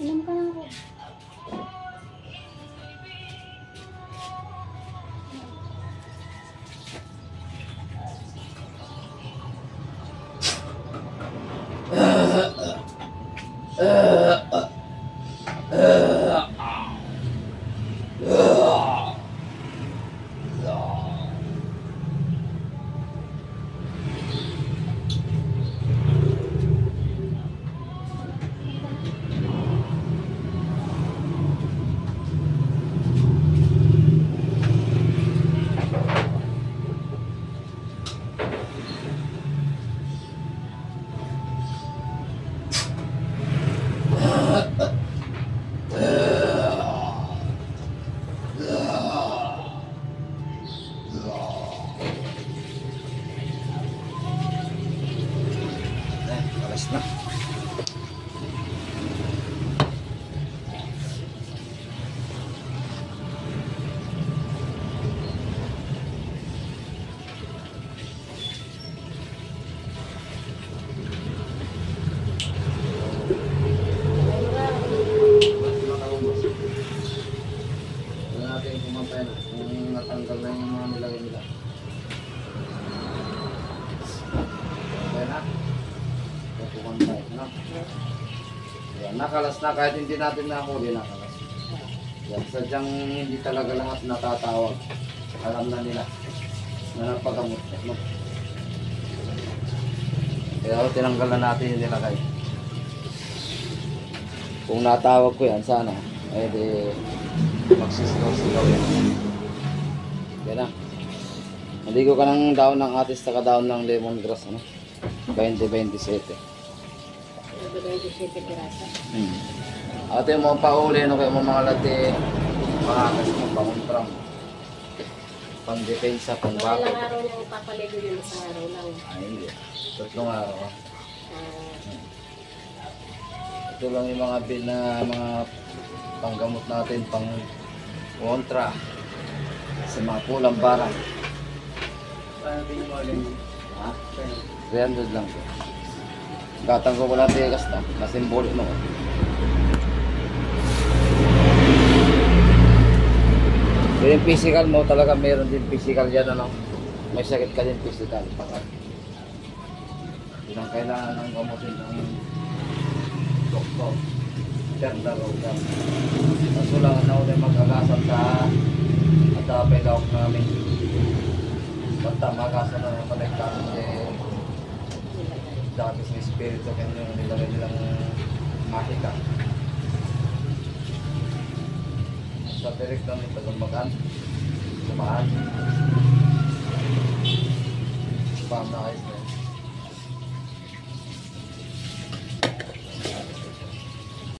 Inom ka na ako. Alas na. Natin kumapay na kung natanggal na yung mga nilagay nila. Okay na? Kumapay na. Yan, nakalas na kahit hindi natin nahuli, nakalas. Yan, sadyang hindi talaga lahat natatawag. Alam na nila na nagpagamot. No? Kaya tinanggal na natin yung nilagay. Kung natawag ko yan, sana eh di magsisigaw-sigaw yan. Yan na. Naligo ka ng daon ng atis saka daon ng lemongrass, ano? 20-27. 27 pirasa. Ate mo pauli, no, kayo mga lati, makakas mo, panguntram. Pang-depensa, pang-bago. Ilang araw niyang ipapaligo yun, isang araw lang. Ay, hindi. 3 araw. Ito lang yung mga bin na mga panggamot natin, pang kontra sa mga pulang barang. Ha? 300 lang po. Gatang ko wala tigas na, nasimbolo mo. Yung physical mo talaga meron din physical yan, ano? May sakit ka din physical. Yun ang kailangan ng gamutin ng doktor. Dermatolog. Kaso lang na ulit mag-agasan sa atapay lawak namin. Basta mag-agasan na yung panagkasan eh. Dati sa espiritu kaya yung nilagay nilang mahika. Sa direct namin tagumagan. Sumaan. Pam na ayos na